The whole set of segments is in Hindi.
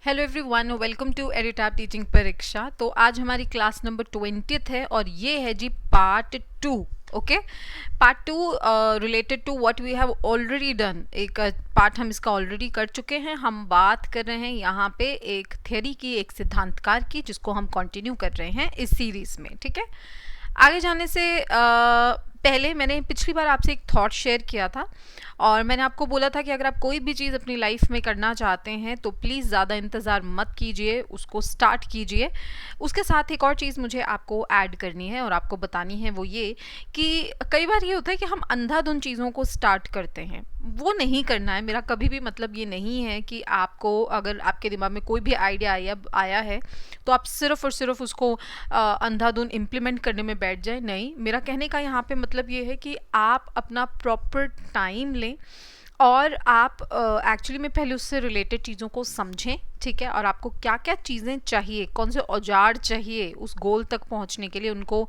Hello everyone, welcome to Edutap teaching परीक्षा। तो आज हमारी क्लास नंबर 20th है और ये है जी part 2। Okay, part 2 related to what we have already done. एक पार्ट हम इसका ऑलरेडी कर चुके हैं। हम बात कर रहे हैं यहाँ पे एक थ्योरी की, एक सिद्धांतकार की, जिसको हम कंटिन्यू कर रहे हैं इस सीरीज में। ठीक है, आगे जाने से पहले मैंने पिछली बार आपसे एक थॉट शेयर किया था और मैंने आपको बोला था कि अगर आप कोई भी चीज़ अपनी लाइफ में करना चाहते हैं तो प्लीज़ ज़्यादा इंतज़ार मत कीजिए, उसको स्टार्ट कीजिए। उसके साथ एक और चीज़ मुझे आपको ऐड करनी है और आपको बतानी है, वो ये कि कई बार ये होता है कि हम अंधाधुंध चीज़ों को स्टार्ट करते हैं। वो नहीं करना है। मेरा कभी भी मतलब ये नहीं है कि आपको, अगर आपके दिमाग में कोई भी आइडिया आया है तो आप सिर्फ और सिर्फ उसको अंधाधुंध इम्प्लीमेंट करने में बैठ जाए। नहीं, मेरा कहने का यहाँ पे मतलब ये है कि आप अपना प्रॉपर टाइम लें और आप एक्चुअली में पहले उससे रिलेटेड चीज़ों को समझें। ठीक है, और आपको क्या क्या चीज़ें चाहिए, कौन से औजार चाहिए उस गोल तक पहुंचने के लिए, उनको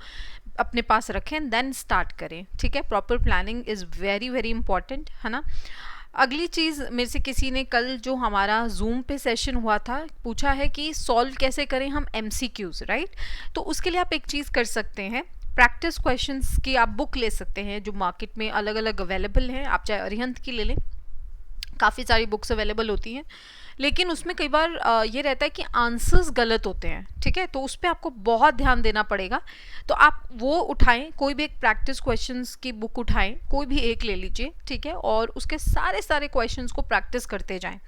अपने पास रखें, देन स्टार्ट करें। ठीक है, proper planning is very very important, है ना। अगली चीज़, मेरे से किसी ने कल जो हमारा जूम पे सेशन हुआ था पूछा है कि सॉल्व कैसे करें हम MCQs, राइट। तो उसके लिए आप एक चीज़ कर सकते हैं, प्रैक्टिस क्वेश्चंस की आप बुक ले सकते हैं जो मार्केट में अलग अलग अवेलेबल हैं। आप चाहे अरिहंत की ले लें, काफ़ी सारी बुक्स अवेलेबल होती हैं, लेकिन उसमें कई बार ये रहता है कि आंसर्स गलत होते हैं। ठीक है, तो उस पर आपको बहुत ध्यान देना पड़ेगा। तो आप वो उठाएं, कोई भी एक प्रैक्टिस क्वेश्चंस की बुक उठाएं, कोई भी एक ले लीजिए। ठीक है, और उसके सारे सारे क्वेश्चंस को प्रैक्टिस करते जाएं।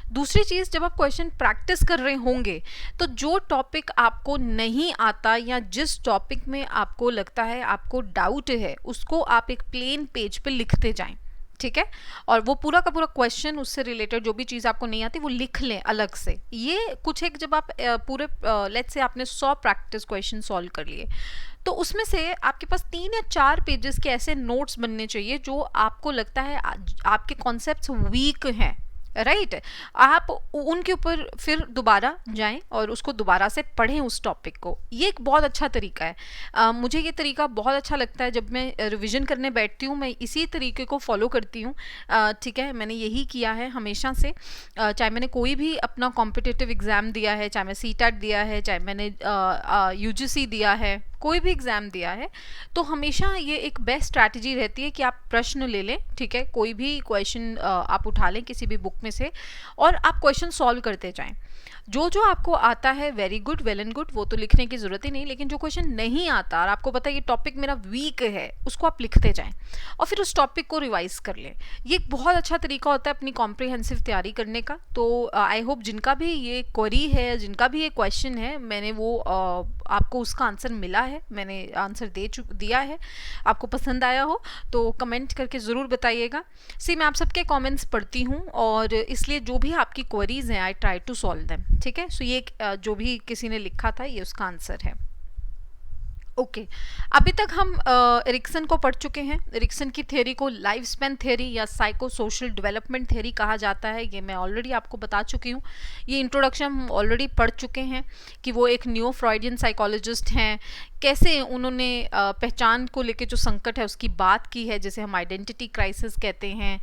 दूसरी चीज़, जब आप क्वेश्चन प्रैक्टिस कर रहे होंगे तो जो टॉपिक आपको नहीं आता या जिस टॉपिक में आपको लगता है आपको डाउट है, उसको आप एक प्लेन पेज पे लिखते जाएं। ठीक है, और वो पूरा का पूरा क्वेश्चन, उससे रिलेटेड जो भी चीज़ आपको नहीं आती वो लिख लें अलग से। ये कुछ एक, जब आप पूरे लेट्स से आपने 100 प्रैक्टिस क्वेश्चन सॉल्व कर लिए तो उसमें से आपके पास 3 या 4 पेजेस के ऐसे नोट्स बनने चाहिए जो आपको लगता है आपके कॉन्सेप्ट्स वीक हैं, राइट। आप उनके ऊपर फिर दोबारा जाएं और उसको दोबारा से पढ़ें उस टॉपिक को। ये एक बहुत अच्छा तरीका है। मुझे ये तरीका बहुत अच्छा लगता है। जब मैं रिवीजन करने बैठती हूँ मैं इसी तरीके को फॉलो करती हूँ। ठीक है, मैंने यही किया है हमेशा से। चाहे मैंने कोई भी अपना कॉम्पिटिटिव एग्ज़ाम दिया है, चाहे मैं CTET दिया है, चाहे मैंने UGC दिया है, कोई भी एग्ज़ाम दिया है, तो हमेशा ये एक बेस्ट स्ट्रैटेजी रहती है कि आप प्रश्न ले लें। ठीक है, कोई भी क्वेश्चन आप उठा लें किसी भी बुक में से और आप क्वेश्चन सॉल्व करते जाएं। जो जो आपको आता है very good, well and good, वो तो लिखने की ज़रूरत ही नहीं। लेकिन जो क्वेश्चन नहीं आता और आपको पता है ये टॉपिक मेरा वीक है, उसको आप लिखते जाएं और फिर उस टॉपिक को रिवाइज कर लें। ये एक बहुत अच्छा तरीका होता है अपनी कॉम्प्रिहेंसिव तैयारी करने का। तो आई होप जिनका भी ये क्वेरी है, जिनका भी ये क्वेश्चन है, मैंने वो आपको उसका आंसर मिला है, मैंने आंसर दिया है, आपको पसंद आया हो तो कमेंट करके ज़रूर बताइएगा। मैं आप सबके कमेंट्स पढ़ती हूँ और इसलिए जो भी आपकी क्वेरीज हैं I try to solve them. ठीक है, ये जो भी किसी ने लिखा था ये उसका आंसर है। ओके, अभी तक हम एरिक्सन को पढ़ चुके हैं। एरिक्सन की थ्योरी को लाइफ स्पैन थ्योरी या साइको सोशल डेवलपमेंट थ्योरी कहा जाता है। ये मैं ऑलरेडी आपको बता चुकी हूँ। ये इंट्रोडक्शन हम ऑलरेडी पढ़ चुके हैं कि वो एक न्यू फ्रॉइडियन साइकोलॉजिस्ट हैं, कैसे उन्होंने पहचान को लेके जो संकट है उसकी बात की है, जिसे हम आइडेंटिटी क्राइसिस कहते हैं।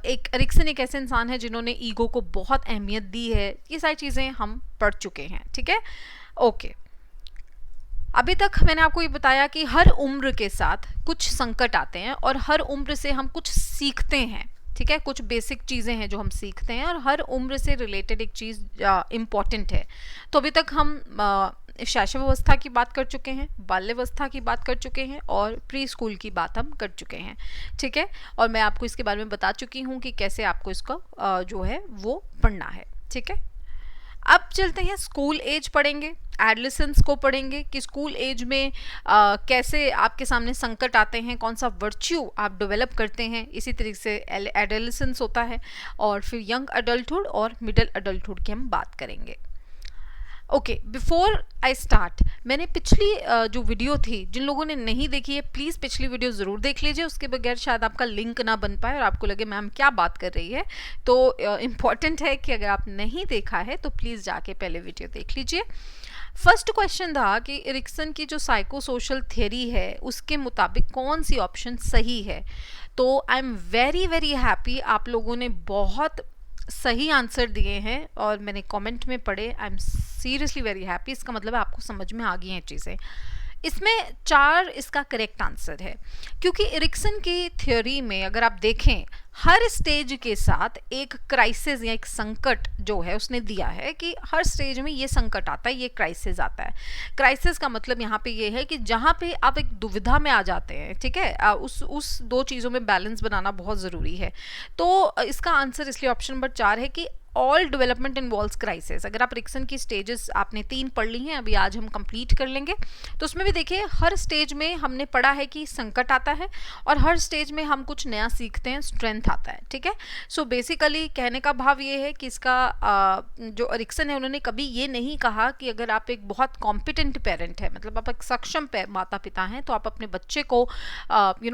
एक एरिक्सन एक ऐसे इंसान है जिन्होंने ईगो को बहुत अहमियत दी है। ये सारी चीज़ें हम पढ़ चुके हैं। ठीक है, ओके। अभी तक मैंने आपको ये बताया कि हर उम्र के साथ कुछ संकट आते हैं और हर उम्र से हम कुछ सीखते हैं। ठीक है, कुछ बेसिक चीज़ें हैं जो हम सीखते हैं और हर उम्र से रिलेटेड एक चीज़ इम्पॉर्टेंट है। तो अभी तक हम शैशवावस्था की बात कर चुके हैं, बाल्यावस्था की बात कर चुके हैं और प्री स्कूल की बात हम कर चुके हैं। ठीक है, और मैं आपको इसके बारे में बता चुकी हूँ कि कैसे आपको इसको जो है वो पढ़ना है। ठीक है, अब चलते हैं स्कूल एज पढ़ेंगे, एडोलेसेंस को पढ़ेंगे कि स्कूल एज में कैसे आपके सामने संकट आते हैं, कौन सा वर्च्यू आप डेवलप करते हैं। इसी तरीके से एडोलेसेंस होता है और फिर यंग अडल्टहुड और मिडिल अडल्टहुड की हम बात करेंगे। ओके, बिफोर आई स्टार्ट, मैंने पिछली जो वीडियो थी, जिन लोगों ने नहीं देखी है प्लीज़ पिछली वीडियो ज़रूर देख लीजिए। उसके बगैर शायद आपका लिंक ना बन पाए और आपको लगे मैम क्या बात कर रही है। तो इम्पॉर्टेंट है कि अगर आप नहीं देखा है तो प्लीज़ जाके पहले वीडियो देख लीजिए। फर्स्ट क्वेश्चन था कि एरिक्सन की जो साइको सोशल थ्योरी है उसके मुताबिक कौन सी ऑप्शन सही है। तो I am very very happy, आप लोगों ने बहुत सही आंसर दिए हैं और मैंने कमेंट में पढ़े। I am seriously very happy. इसका मतलब है आपको समझ में आ गई हैं चीज़ें। इसमें 4 इसका करेक्ट आंसर है, क्योंकि एरिक्सन की थ्योरी में अगर आप देखें हर स्टेज के साथ एक क्राइसिस या एक संकट जो है उसने दिया है कि हर स्टेज में ये संकट आता है, ये क्राइसिस आता है। क्राइसिस का मतलब यहाँ पे ये है कि जहाँ पे आप एक दुविधा में आ जाते हैं, ठीक है, उस दो चीज़ों में बैलेंस बनाना बहुत ज़रूरी है। तो इसका आंसर इसलिए ऑप्शन नंबर 4 है कि ऑल डेवलपमेंट इन्वॉल्व्स क्राइसिस। अगर आप एरिक्सन की स्टेजेस आपने 3 पढ़ ली हैं, अभी आज हम कंप्लीट कर लेंगे, तो उसमें भी देखिए हर स्टेज में हमने पढ़ा है कि संकट आता है और हर स्टेज में हम कुछ नया सीखते हैं, स्ट्रेंथ आता है, ठीक है। सो बेसिकली कहने का भाव ये है कि इसका जो एरिक्सन है उन्होंने कभी ये नहीं कहा कि अगर आप एक बहुत कॉम्पिटेंट पेरेंट है, मतलब आप एक सक्षम माता पिता हैं, तो आप अपने बच्चे को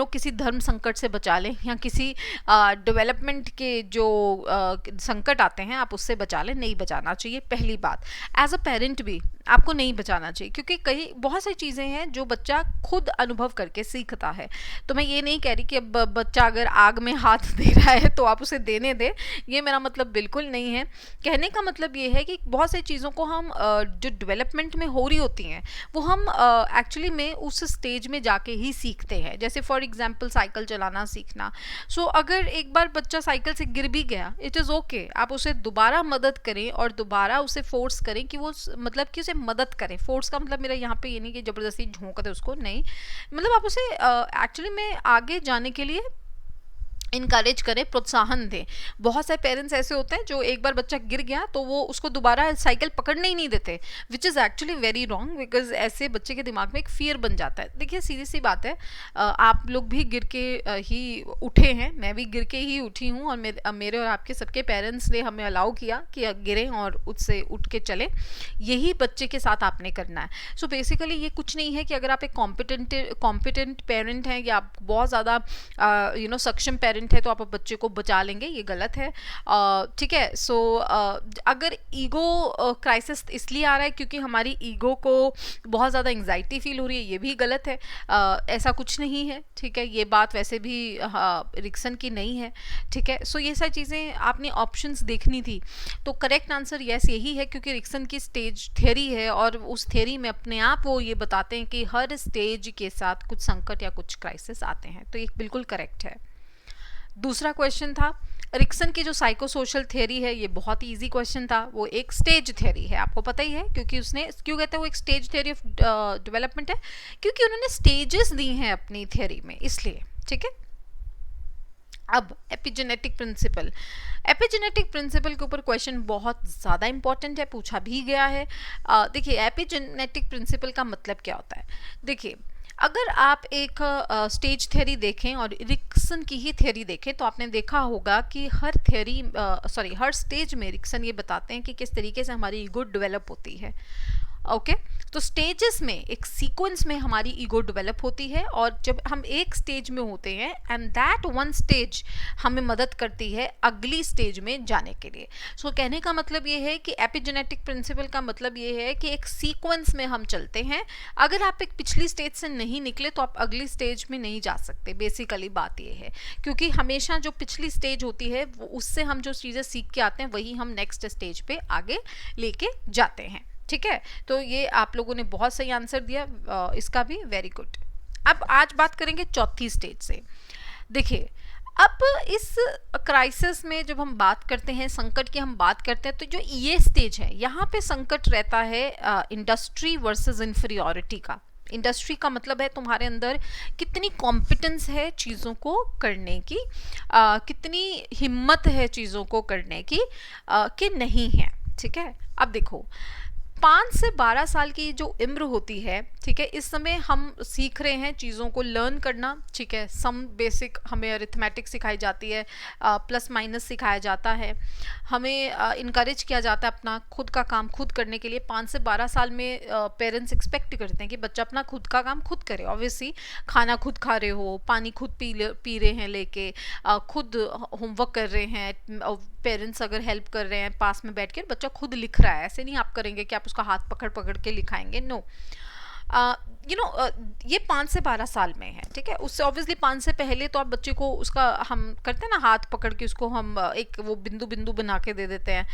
किसी धर्म संकट से बचा लें या किसी डेवलपमेंट के जो संकट आते हैं आप उससे बचा लें। नहीं बचाना चाहिए। पहली बात, एज अ पेरेंट भी आपको नहीं बचाना चाहिए, क्योंकि कई बहुत सारी चीज़ें हैं जो बच्चा खुद अनुभव करके सीखता है। तो मैं ये नहीं कह रही कि अब बच्चा अगर आग में हाथ दे रहा है तो आप उसे देने दें, ये मेरा मतलब बिल्कुल नहीं है। कहने का मतलब ये है कि बहुत सारी चीज़ों को हम जो डेवलपमेंट में हो रही होती हैं वो हम एक्चुअली में उस स्टेज में जाके ही सीखते हैं। जैसे फॉर एग्जाम्पल साइकिल चलाना सीखना। सो अगर एक बार बच्चा साइकिल से गिर भी गया, इट इज़ ओके, आप उसे दोबारा मदद करें और दोबारा उसे फोर्स करें कि वो मतलब कि उसे मदद करें। फोर्स का मतलब मेरा यहाँ पे ये नहीं कि ज़बरदस्ती झोंक दे उसको, नहीं, मतलब आप उसे एक्चुअली में आगे जाने के लिए इनकरेज करें, प्रोत्साहन दें। बहुत सारे पेरेंट्स ऐसे होते हैं जो एक बार बच्चा गिर गया तो वो उसको दोबारा साइकिल पकड़ने ही नहीं देते, which is actually very wrong, because ऐसे बच्चे के दिमाग में एक फियर बन जाता है। देखिए सीधी सी बात है, आप लोग भी गिर के ही उठे हैं, मैं भी गिर के ही उठी हूँ, और मेरे और आपके सबके पेरेंट्स ने हमें अलाउ किया कि गिरें और उससे उठ के चले। यही बच्चे के साथ आपने करना है। सो बेसिकली ये कुछ नहीं है कि अगर आप एक कॉम्पिटेंट पेरेंट हैं या आप बहुत ज़्यादा सक्षम पेरेंट है तो आप बच्चे को बचा लेंगे, ये गलत है। ठीक है। सो अगर ईगो क्राइसिस इसलिए आ रहा है क्योंकि हमारी ईगो को बहुत ज़्यादा एंग्जाइटी फील हो रही है, ये भी गलत है। ऐसा कुछ नहीं है, ठीक है, ये बात वैसे भी एरिक्सन की नहीं है, ठीक है। सो ये सारी चीज़ें आपने ऑप्शंस देखनी थी। तो करेक्ट आंसर यस यही है, क्योंकि एरिक्सन की स्टेज थ्योरी है और उस थ्योरी में अपने आप वो ये बताते हैं कि हर स्टेज के साथ कुछ संकट या कुछ क्राइसिस आते हैं। तो ये बिल्कुल करेक्ट है। दूसरा क्वेश्चन था एरिक्सन की जो साइको सोशल थ्योरी है, ये बहुत ही इजी क्वेश्चन था। वो एक स्टेज थ्योरी है, आपको पता ही है, क्योंकि उसने क्यों कहते हैं वो एक स्टेज थ्योरी ऑफ डेवलपमेंट है, क्योंकि उन्होंने स्टेजेस दी हैं अपनी थ्योरी में, इसलिए, ठीक है। अब एपिजेनेटिक प्रिंसिपल, एपिजेनेटिक प्रिंसिपल के ऊपर क्वेश्चन बहुत ज़्यादा इंपॉर्टेंट है, पूछा भी गया है। देखिए एपिजेनेटिक प्रिंसिपल का मतलब क्या होता है। देखिए अगर आप एक स्टेज थ्योरी देखें और एरिक्सन की ही थ्योरी देखें तो आपने देखा होगा कि हर स्टेज में एरिक्सन ये बताते हैं कि किस तरीके से हमारी ईगो डेवलप होती है। ओके तो स्टेजेस में एक सीक्वेंस में हमारी ईगो डेवलप होती है, और जब हम एक स्टेज में होते हैं एंड दैट वन स्टेज हमें मदद करती है अगली स्टेज में जाने के लिए। सो कहने का मतलब ये है कि एपिजेनेटिक प्रिंसिपल का मतलब ये है कि एक सीक्वेंस में हम चलते हैं। अगर आप एक पिछली स्टेज से नहीं निकले तो आप अगली स्टेज में नहीं जा सकते। बेसिकली बात ये है, क्योंकि हमेशा जो पिछली स्टेज होती है उससे हम जो चीज़ें सीख के आते हैं वही हम नेक्स्ट स्टेज पे आगे लेके जाते हैं, ठीक है। तो ये आप लोगों ने बहुत सही आंसर दिया, इसका भी वेरी गुड। अब आज बात करेंगे चौथी स्टेज से। देखिए अब इस क्राइसिस में जब हम बात करते हैं, संकट की हम बात करते हैं, तो जो ये स्टेज है यहाँ पे संकट रहता है इंडस्ट्री वर्सेस इंफीरियॉरिटी का। इंडस्ट्री का मतलब है तुम्हारे अंदर कितनी कॉम्पिटेंस है चीज़ों को करने की, कितनी हिम्मत है चीज़ों को करने की, कि नहीं है, ठीक है। अब देखो 5 से 12 साल की जो उम्र होती है, ठीक है, इस समय हम सीख रहे हैं चीज़ों को लर्न करना, ठीक है। सम बेसिक हमें अरिथमेटिक सिखाई जाती है, प्लस माइनस सिखाया जाता है, हमें इनकरेज किया जाता है अपना खुद का काम खुद करने के लिए। 5 से 12 साल में पेरेंट्स एक्सपेक्ट करते हैं कि बच्चा अपना खुद का काम खुद करे। ऑब्वियसली खाना खुद खा रहे हो, पानी खुद पी रहे हैं लेके, खुद होमवर्क कर रहे हैं, पेरेंट्स अगर हेल्प कर रहे हैं पास में बैठ कर, बच्चा खुद लिख रहा है। ऐसे नहीं आप करेंगे कि आप उसका हाथ पकड़ पकड़ के लिखाएंगे, नो। ये 5 से 12 साल में है, ठीक है। उससे ऑब्वियसली 5 से पहले तो आप बच्चे को उसका हम करते हैं ना, हाथ पकड़ के उसको हम एक वो बिंदु बिंदु बना के दे देते हैं,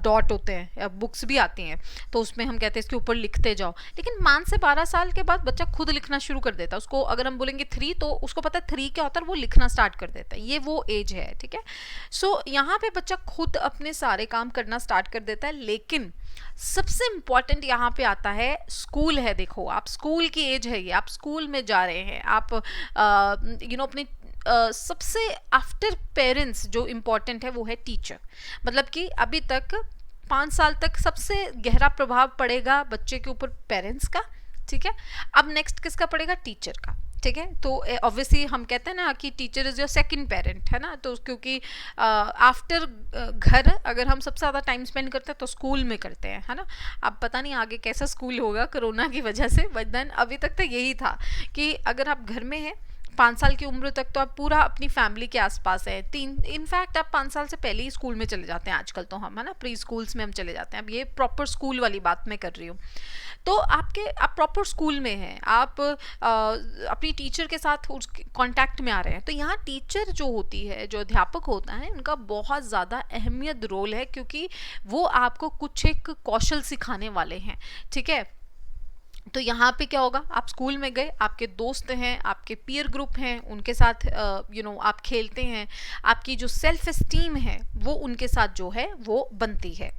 डॉट होते हैं, बुक्स भी आती हैं तो उसमें हम कहते हैं इसके ऊपर लिखते जाओ। लेकिन 5 से 12 साल के बाद बच्चा खुद लिखना शुरू कर देता है। उसको अगर हम बोलेंगे 3 तो उसको पता है 3 क्या होता है, वो लिखना स्टार्ट कर देता है। ये वो एज है, ठीक है। सो यहाँ पे बच्चा खुद अपने सारे काम करना स्टार्ट कर देता है। लेकिन सबसे इंपॉर्टेंट यहाँ पे आता है स्कूल है। देखो, आप स्कूल की एज है ये, आप स्कूल में जा रहे हैं, आप अपने सबसे आफ्टर पेरेंट्स जो इम्पोर्टेंट है वो है टीचर। मतलब कि अभी तक 5 साल तक सबसे गहरा प्रभाव पड़ेगा बच्चे के ऊपर पेरेंट्स का, ठीक है। अब नेक्स्ट किसका पड़ेगा, टीचर का, ठीक है। तो ऑब्वियसली हम कहते हैं ना कि teacher is your second parent, है ना। तो क्योंकि आफ्टर घर अगर हम सबसे ज़्यादा टाइम स्पेंड करते हैं तो स्कूल में करते हैं, है ना। अब पता नहीं आगे कैसा स्कूल होगा कोरोना की वजह से, बट देन अभी तक तो यही था कि अगर आप घर में हैं 5 साल की उम्र तक तो आप पूरा अपनी फैमिली के आसपास है। इनफैक्ट आप 5 साल से पहले ही स्कूल में चले जाते हैं आजकल तो हम, है ना, प्री स्कूल्स में हम चले जाते हैं। अब ये प्रॉपर स्कूल वाली बात मैं कर रही हूँ। तो आप प्रॉपर स्कूल में हैं, आप अपनी टीचर के साथ उस कांटेक्ट में आ रहे हैं। तो यहाँ टीचर जो होती है, जो अध्यापक होता है, उनका बहुत ज़्यादा अहमियत रोल है, क्योंकि वो आपको कुछ एक कौशल सिखाने वाले हैं, ठीक है। तो यहाँ पे क्या होगा, आप स्कूल में गए, आपके दोस्त हैं, आपके पीयर ग्रुप हैं, उनके साथ आप खेलते हैं, आपकी जो सेल्फ एस्टीम है वो उनके साथ जो है वो बनती है।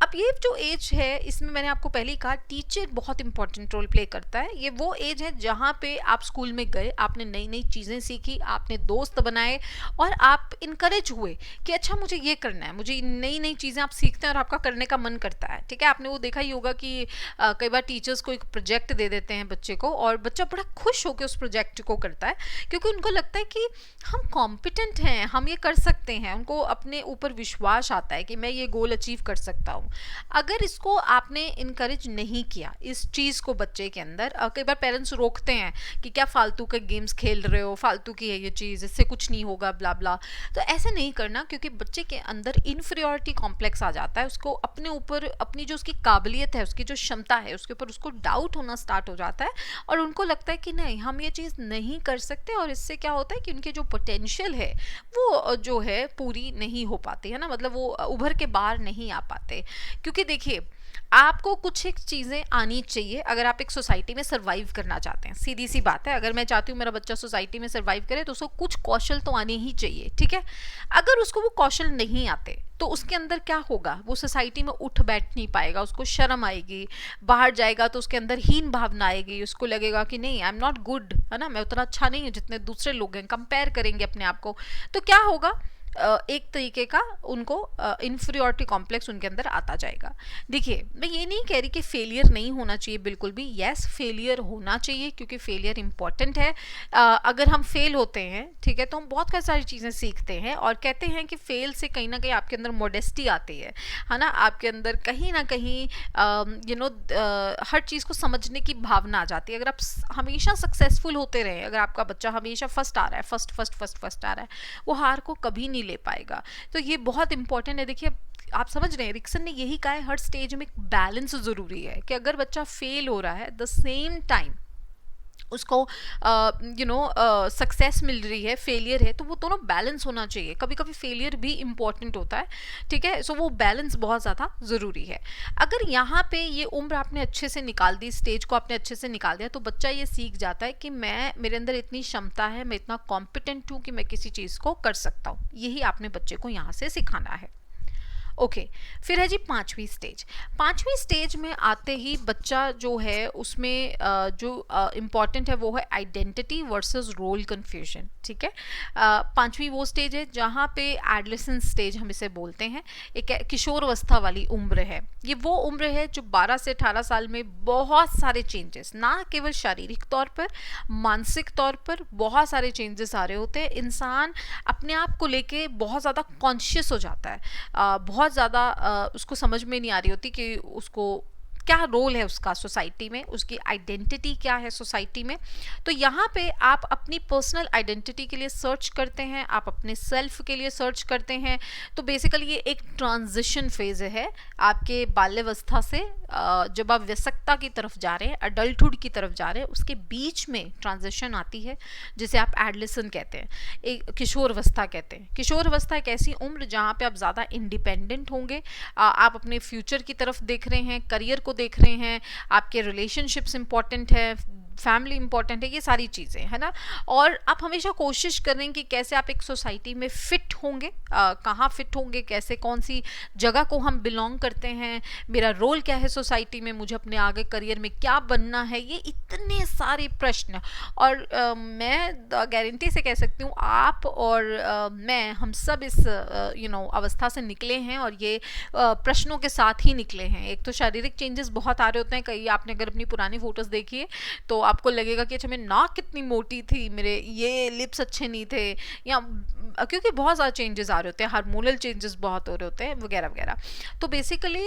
अब ये जो एज है, इसमें मैंने आपको पहले ही कहा टीचर बहुत इंपॉर्टेंट रोल प्ले करता है। ये वो एज है जहाँ पे आप स्कूल में गए, आपने नई नई चीज़ें सीखी, आपने दोस्त बनाए और आप इनकरेज हुए कि अच्छा मुझे ये करना है, मुझे नई नई चीज़ें आप सीखते हैं और आपका करने का मन करता है, ठीक है। आपने वो देखा ही होगा कि कई बार टीचर्स को एक प्रोजेक्ट दे देते हैं बच्चे को और बच्चा बड़ा खुश होकर उस प्रोजेक्ट को करता है, क्योंकि उनको लगता है कि हम कॉम्पिटेंट हैं, हम ये कर सकते हैं। उनको अपने ऊपर विश्वास आता है कि मैं ये गोल अचीव कर सकता हूँ। अगर इसको आपने इनकरेज नहीं किया इस चीज़ को बच्चे के अंदर, कई बार पेरेंट्स रोकते हैं कि क्या फालतू के गेम्स खेल रहे हो, फालतू की है ये चीज़, इससे कुछ नहीं होगा, ब्ला ब्ला। तो ऐसे नहीं करना, क्योंकि बच्चे के अंदर इन्फीरियॉरिटी कॉम्प्लेक्स आ जाता है। उसको अपने ऊपर, अपनी जो उसकी काबिलियत है, उसकी जो क्षमता है, उसके ऊपर उसको डाउट होना स्टार्ट हो जाता है और उनको लगता है कि नहीं, हम ये चीज़ नहीं कर सकते। और इससे क्या होता है कि उनकी जो पोटेंशियल है वो जो है पूरी नहीं हो पाती, है ना, मतलब वो उभर के बाहर नहीं आ पाते। क्योंकि देखिए, आपको कुछ एक चीज़ें आनी चाहिए अगर आप एक सोसाइटी में सर्वाइव करना चाहते हैं। सीधी सी बात है, अगर मैं चाहती हूँ मेरा बच्चा सोसाइटी में सर्वाइव करे तो उसको कुछ कौशल तो आने ही चाहिए, ठीक है। अगर उसको वो कौशल नहीं आते तो उसके अंदर क्या होगा, वो सोसाइटी में उठ बैठ नहीं पाएगा, उसको शर्म आएगी, बाहर जाएगा तो उसके अंदर हीन भावना आएगी, उसको लगेगा कि नहीं, आई एम नॉट गुड, है ना, मैं उतना अच्छा नहीं हूँ जितने दूसरे लोग हैं, कंपेयर करेंगे अपने आप को। तो क्या होगा, एक तरीके का उनको इन्फीरियॉरिटी कॉम्प्लेक्स उनके अंदर आता जाएगा। देखिए, मैं ये नहीं कह रही कि फेलियर नहीं होना चाहिए, बिल्कुल भी यस, फेलियर होना चाहिए, क्योंकि फेलियर इंपॉर्टेंट है। अगर हम फेल होते हैं, ठीक है, तो हम बहुत सारी चीज़ें सीखते हैं और कहते हैं कि फेल से कहीं ना कहीं आपके अंदर मॉडेस्टी आती है ना, आपके अंदर कहीं ना कहीं हर चीज़ को समझने की भावना आ जाती है। अगर आप हमेशा सक्सेसफुल होते रहे, अगर आपका बच्चा हमेशा फर्स्ट आ रहा है, फर्स्ट आ रहा है, वो हार को कभी नहीं ले पाएगा। तो ये बहुत इंपॉर्टेंट है। देखिए, आप समझ रहे हैं, एरिक्सन ने यही कहा है, हर स्टेज में एक बैलेंस जरूरी है, कि अगर बच्चा फेल हो रहा है, द सेम टाइम उसको सक्सेस मिल रही है, फेलियर है, तो वो दोनों बैलेंस होना चाहिए। कभी कभी फेलियर भी इम्पॉर्टेंट होता है, ठीक है। सो वो बैलेंस बहुत ज़्यादा ज़रूरी है। अगर यहाँ पे ये उम्र आपने अच्छे से निकाल दी, स्टेज को आपने अच्छे से निकाल दिया, तो बच्चा ये सीख जाता है कि मेरे अंदर इतनी क्षमता है, मैं इतना कॉम्पिटेंट हूँ कि मैं किसी चीज़ को कर सकता हूँ। यही आपने बच्चे को यहाँ से सिखाना है। ओके, फिर है जी 5वीं स्टेज। 5वीं स्टेज में आते ही बच्चा जो है उसमें जो इम्पॉर्टेंट है वो है आइडेंटिटी वर्सेस रोल कन्फ्यूजन, ठीक है। 5वीं वो स्टेज है जहाँ पे एडोलेसेंस स्टेज हम इसे बोलते हैं, एक किशोर अवस्था वाली उम्र है। ये वो उम्र है जो 12 से 18 साल में बहुत सारे चेंजेस, ना केवल शारीरिक तौर पर, मानसिक तौर पर बहुत सारे चेंजेस आ रहे होते हैं। इंसान अपने आप को लेके बहुत ज़्यादा कॉन्शियस हो जाता है, बहुत ज़्यादा उसको समझ में नहीं आ रही होती कि उसको क्या रोल है उसका सोसाइटी में, उसकी आइडेंटिटी क्या है सोसाइटी में। तो यहाँ पे आप अपनी पर्सनल आइडेंटिटी के लिए सर्च करते हैं, आप अपने सेल्फ के लिए सर्च करते हैं। तो बेसिकली ये एक ट्रांजिशन फेज है आपके बाल्यावस्था से जब आप वयस्कता की तरफ जा रहे हैं, अडल्टहुड की तरफ जा रहे हैं, उसके बीच में ट्रांजिशन आती है जिसे आप एडलेसेंट कहते हैं, एक किशोरावस्था कहते हैं। किशोरावस्था एक ऐसी उम्र जहाँ पे आप ज़्यादा इंडिपेंडेंट होंगे, आप अपने फ्यूचर की तरफ देख रहे हैं, करियर को देख रहे हैं, आपके रिलेशनशिप्स इंपॉर्टेंट है, फैमिली इंपॉर्टेंट है, ये सारी चीज़ें है ना। और आप हमेशा कोशिश कर रहे हैं कि कैसे आप एक सोसाइटी में फिट होंगे, कहाँ फिट होंगे, कैसे, कौन सी जगह को हम बिलोंग करते हैं, मेरा रोल क्या है सोसाइटी में, मुझे अपने आगे करियर में क्या बनना है, ये इतने सारे प्रश्न। और मैं गारंटी से कह सकती हूँ आप और मैं, हम सब इस अवस्था से निकले हैं और ये प्रश्नों के साथ ही निकले हैं। एक तो शारीरिक चेंजेस बहुत आ रहे होते हैं, कई आपने अगर अपनी पुरानी फोटोज देखी है तो आपको लगेगा कि अच्छा मेरी नाक कितनी मोटी थी, मेरे ये लिप्स अच्छे नहीं थे, या क्योंकि बहुत ज़्यादा चेंजेस आ रहे होते हैं, हार्मोनल चेंजेस बहुत हो रहे होते हैं वगैरह वगैरह। तो बेसिकली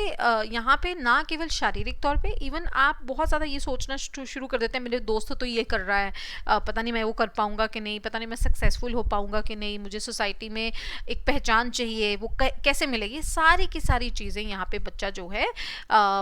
यहाँ पे ना केवल शारीरिक तौर पे, इवन आप बहुत ज़्यादा ये सोचना शुरू कर देते हैं, मेरे दोस्त तो ये कर रहा है, पता नहीं मैं वो कर पाऊँगा कि नहीं, पता नहीं मैं सक्सेसफुल हो पाऊँगा कि नहीं, मुझे सोसाइटी में एक पहचान चाहिए, वो कैसे मिलेगी, सारी की सारी चीज़ें यहाँ पे बच्चा जो है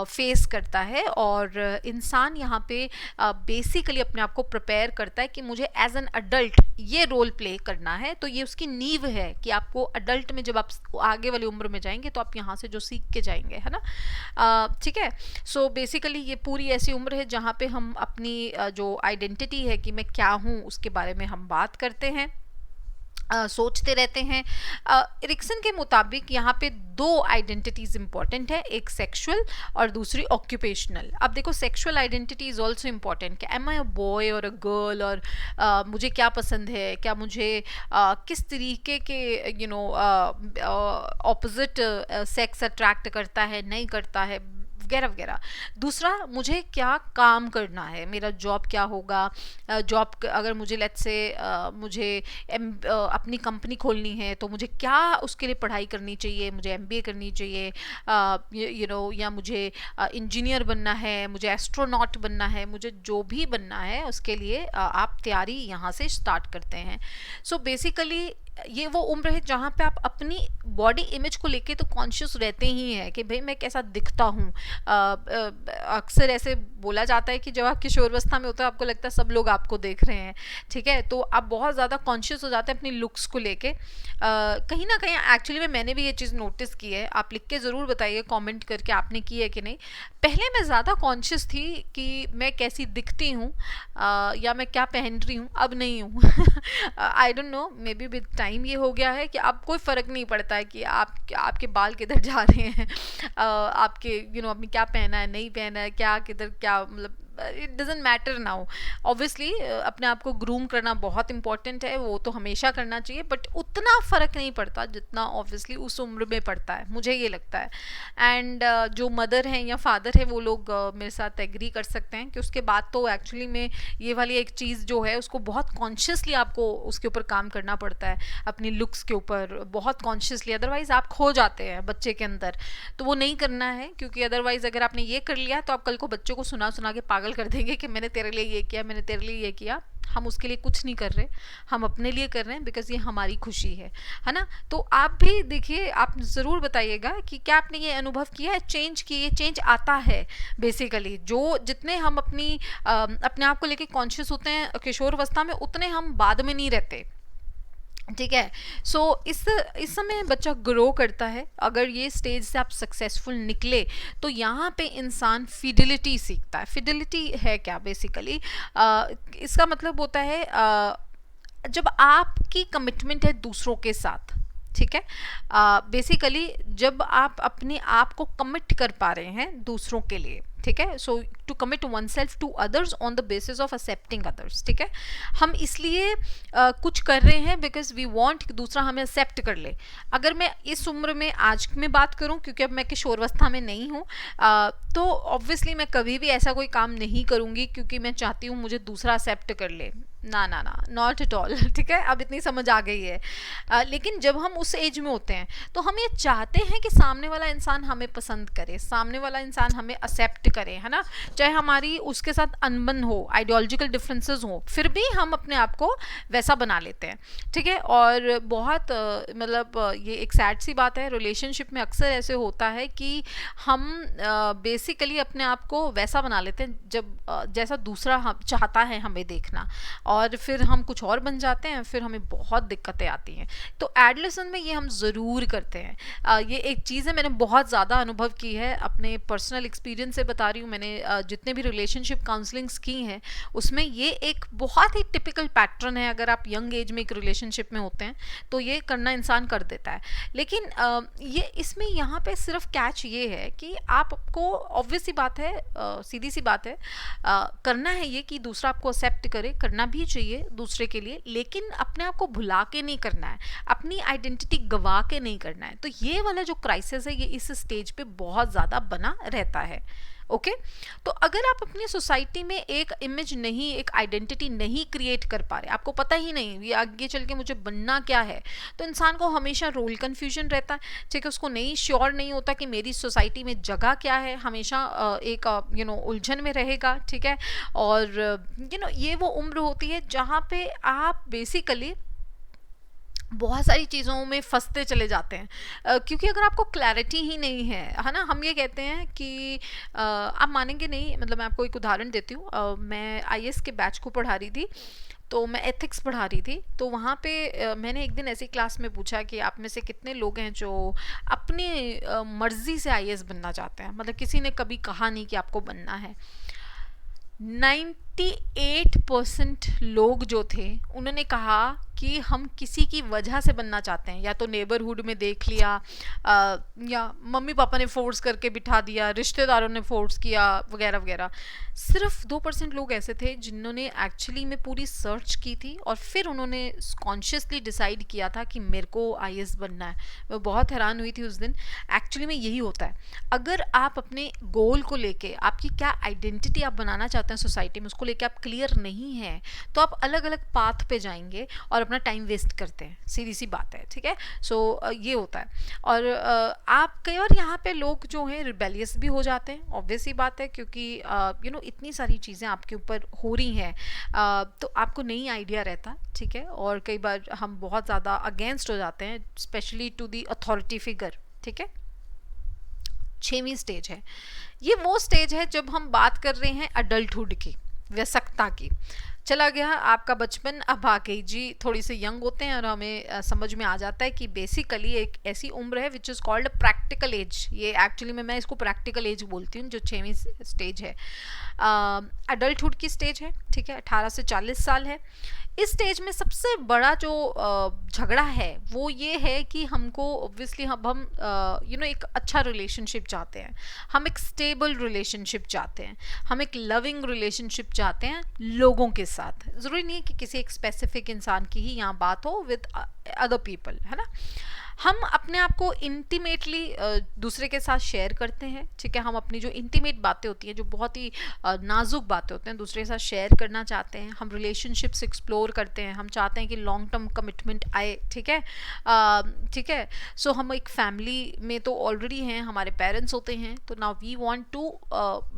फेस करता है। और इंसान यहाँ पे बेसिकली अपने आप को प्रिपेयर करता है कि मुझे एज एन अडल्ट ये रोल प्ले करना है। तो ये उसकी नींव है कि आपको अडल्ट में जब आप आगे वाली उम्र में जाएंगे तो आप यहाँ से जो सीख के जाएंगे, है ना। ठीक है। सो बेसिकली ये पूरी ऐसी उम्र है जहाँ पे हम अपनी जो आइडेंटिटी है कि मैं क्या हूँ उसके बारे में हम बात करते हैं, सोचते रहते हैं। एरिक्सन के मुताबिक यहाँ पे दो आइडेंटिटीज इंपॉर्टेंट है, एक सेक्सुअल और दूसरी ऑक्यूपेशनल। अब देखो sexual identity is also important कि एम आई अ बॉय और अ गर्ल, और मुझे क्या पसंद है, क्या मुझे किस तरीके के ऑपोजिट सेक्स अट्रैक्ट करता है, नहीं करता है, वगैरह वगैरह। दूसरा, मुझे क्या काम करना है, मेरा जॉब क्या होगा, जॉब अगर मुझे लेट्स से मुझे अपनी कंपनी खोलनी है तो मुझे क्या उसके लिए पढ़ाई करनी चाहिए, मुझे एमबीए करनी चाहिए, या मुझे इंजीनियर बनना है, मुझे एस्ट्रोनॉट बनना है, मुझे जो भी बनना है उसके लिए आप तैयारी यहाँ से स्टार्ट करते हैं। सो बेसिकली ये वो उम्र है जहाँ पे आप अपनी बॉडी इमेज को लेके तो कॉन्शियस रहते ही हैं कि भाई मैं कैसा दिखता हूँ। अक्सर ऐसे बोला जाता है कि जब आप किशोरावस्था में होते हो आपको लगता है सब लोग आपको देख रहे हैं, ठीक है, तो आप बहुत ज़्यादा कॉन्शियस हो जाते हैं अपनी लुक्स को लेके। कहीं ना कहीं एक्चुअली में मैंने भी ये चीज़ नोटिस की है, आप लिख के ज़रूर बताइए कमेंट करके आपने की है कि नहीं। पहले मैं ज़्यादा कॉन्शियस थी कि मैं कैसी दिखती हूँ या मैं क्या पहन रही हूँ, अब नहीं हूँ। I don't know, may be with time ये हो गया है कि अब कोई फ़र्क नहीं पड़ता है कि आपके बाल किधर जा रहे हैं, आपके आपने क्या पहना है, नहीं पहना है, क्या किधर क्या, मतलब it doesn't matter now. Obviously अपने आप को ग्रूम करना बहुत इंपॉर्टेंट है, वो तो हमेशा करना चाहिए, बट उतना फ़र्क नहीं पड़ता जितना ऑब्वियसली उस उम्र में पड़ता है, मुझे ये लगता है। एंड जो मदर हैं या फादर है वो लोग मेरे साथ एग्री कर सकते हैं कि उसके बाद तो एक्चुअली में ये वाली एक चीज़ जो है उसको बहुत कॉन्शियसली आपको उसके ऊपर काम करना पड़ता है, अपनी लुक्स के ऊपर बहुत कॉन्शियसली, अदरवाइज़ आप खो जाते हैं बच्चे के अंदर। तो वो नहीं करना है, क्योंकि अदरवाइज़ अगर आपने ये कर लिया तो आप कल को बच्चों को सुना सुना के पागल कर देंगे कि मैंने तेरे लिए ये किया, मैंने तेरे लिए ये किया। हम उसके लिए कुछ नहीं कर रहे, हम अपने लिए कर रहे हैं, बिकॉज ये हमारी खुशी है ना। तो आप भी देखिए, आप ज़रूर बताइएगा कि क्या आपने ये अनुभव किया है चेंज की, ये चेंज आता है बेसिकली। जो जितने हम अपने आप को लेके कॉन्शियस होते हैं किशोरावस्था में, उतने हम बाद में नहीं रहते, ठीक है। सो इस समय बच्चा ग्रो करता है। अगर ये स्टेज से आप सक्सेसफुल निकले तो यहाँ पे इंसान फिडिलिटी सीखता है। फिडिलिटी है क्या बेसिकली, इसका मतलब होता है जब आपकी कमिटमेंट है दूसरों के साथ, ठीक है, बेसिकली जब आप अपने आप को कमिट कर पा रहे हैं दूसरों के लिए, ठीक है। So to commit one self to others on the basis of accepting others, ठीक है। हम इसलिए कुछ कर रहे हैं बिकॉज वी वांट कि दूसरा हमें एक्सेप्ट कर ले। अगर मैं इस उम्र में आज में बात करूं, क्योंकि अब मैं किशोरावस्था में नहीं हूं, तो ऑब्वियसली मैं कभी भी ऐसा कोई काम नहीं करूंगी क्योंकि मैं चाहती हूँ मुझे दूसरा एक्सेप्ट कर ले। ना ना ना, नॉट एट ऑल। ठीक है, अब इतनी समझ आ गई है। लेकिन जब हम उस एज में होते हैं तो हम ये चाहते हैं कि सामने वाला इंसान हमें पसंद करे, सामने वाला इंसान हमें एक्सेप्ट करे, है ना, चाहे हमारी उसके साथ अनबन हो, आइडियोलॉजिकल डिफरेंसेस हो, फिर भी हम अपने आप को वैसा बना लेते हैं। ठीक है, और बहुत मतलब ये एक सैड सी बात है, रिलेशनशिप में अक्सर ऐसे होता है कि हम बेसिकली अपने आप को वैसा बना लेते हैं जब जैसा दूसरा हम चाहता है हमें देखना, और फिर हम कुछ और बन जाते हैं, फिर हमें बहुत दिक्कतें आती हैं। तो एडोलेसेंस में ये हम ज़रूर करते हैं। ये एक चीज़ है, मैंने बहुत ज़्यादा अनुभव की है, अपने पर्सनल एक्सपीरियंस से बता रही हूँ। मैंने जितने भी रिलेशनशिप काउंसलिंग्स की हैं उसमें ये एक बहुत ही टिपिकल पैटर्न है। अगर आप यंग एज में एक रिलेशनशिप में होते हैं तो ये करना इंसान कर देता है। लेकिन ये इसमें यहाँ पे सिर्फ कैच ये है कि आपको ऑब्वियस सी बात है, सीधी सी बात है, करना है ये कि दूसरा आपको एक्सेप्ट करे, करना भी चाहिए दूसरे के लिए, लेकिन अपने आप को भुला के नहीं करना है, अपनी आइडेंटिटी गवा के नहीं करना है। तो ये वाला जो क्राइसिस है ये इस स्टेज पे बहुत ज़्यादा बना रहता है। ओके तो अगर आप अपनी सोसाइटी में एक इमेज नहीं, एक आइडेंटिटी नहीं क्रिएट कर पा रहे, आपको पता ही नहीं ये आगे चल के मुझे बनना क्या है, तो इंसान को हमेशा रोल कन्फ्यूजन रहता है। ठीक है, उसको नहीं श्योर नहीं होता कि मेरी सोसाइटी में जगह क्या है, हमेशा एक उलझन में रहेगा। ठीक है, और ये वो उम्र होती है जहाँ पे आप बेसिकली बहुत सारी चीज़ों में फंसते चले जाते हैं, क्योंकि अगर आपको क्लैरिटी ही नहीं है ना। हम ये कहते हैं कि आप मानेंगे नहीं, मतलब मैं आपको एक उदाहरण देती हूँ। मैं आईएएस के बैच को पढ़ा रही थी, तो मैं एथिक्स पढ़ा रही थी। तो वहाँ पे मैंने एक दिन ऐसी क्लास में पूछा कि आप में से कितने लोग हैं जो अपनी मर्जी से आईएएस बनना चाहते हैं, मतलब किसी ने कभी कहा नहीं कि आपको बनना है। 98% लोग जो थे उन्होंने कहा कि हम किसी की वजह से बनना चाहते हैं, या तो नेबरहुड में देख लिया, या मम्मी पापा ने फोर्स करके बिठा दिया, रिश्तेदारों ने फोर्स किया, वगैरह वगैरह। सिर्फ 2% लोग ऐसे थे जिन्होंने एक्चुअली में पूरी सर्च की थी और फिर उन्होंने कॉन्शियसली डिसाइड किया था कि मेरे को आईएएस बनना है। मैं बहुत हैरान हुई थी उस दिन। एक्चुअली में यही होता है, अगर आप अपने गोल को लेके, आपकी क्या आइडेंटिटी आप बनाना चाहते हैं सोसाइटी में, उसको लेके आप क्लियर नहीं हैं, तो आप अलग अलग पाथ पे जाएंगे और अपना टाइम वेस्ट करते हैं, सीधी सी बात है। ठीक है, सो ये होता है। और आप कई बार यहाँ पे लोग जो हैं रिबेलियस भी हो जाते हैं, ऑब्वियस ही बात है, क्योंकि इतनी सारी चीज़ें आपके ऊपर हो रही हैं, तो आपको नहीं आइडिया रहता। ठीक है, और कई बार हम बहुत ज़्यादा अगेंस्ट हो जाते हैं, specially to the authority figure. ठीक है, 6वीं स्टेज है, ये वो स्टेज है जब हम बात कर रहे हैं अडल्टहुड की, वयस्कता की। चला गया आपका बचपन, अब आ गई जी, थोड़ी सी यंग होते हैं और हमें समझ में आ जाता है कि बेसिकली एक ऐसी उम्र है which is called practical age. ये एक्चुअली मैं इसको प्रैक्टिकल एज बोलती हूँ, जो 6वीं स्टेज है, अडल्टहुड की स्टेज है। ठीक है, 18 से 40 साल है। इस स्टेज में सबसे बड़ा जो झगड़ा है वो ये है कि हमको ऑब्वियसली हम एक अच्छा रिलेशनशिप चाहते हैं, हम एक स्टेबल रिलेशनशिप चाहते हैं, हम एक लविंग रिलेशनशिप चाहते हैं लोगों के साथ। ज़रूरी नहीं है कि किसी एक स्पेसिफिक इंसान की ही यहाँ बात हो, विद अदर पीपल, है ना। हम अपने आप को इंटीमेटली दूसरे के साथ शेयर करते हैं। ठीक है, हम अपनी जो इंटीमेट बातें होती हैं, जो बहुत ही नाजुक बातें होते हैं, दूसरे के साथ शेयर करना चाहते हैं। हम रिलेशनशिप्स एक्सप्लोर करते हैं, हम चाहते हैं कि लॉन्ग टर्म कमिटमेंट आए। ठीक है, ठीक है, सो हम एक फैमिली में तो ऑलरेडी हैं, हमारे पेरेंट्स होते हैं, तो now we want to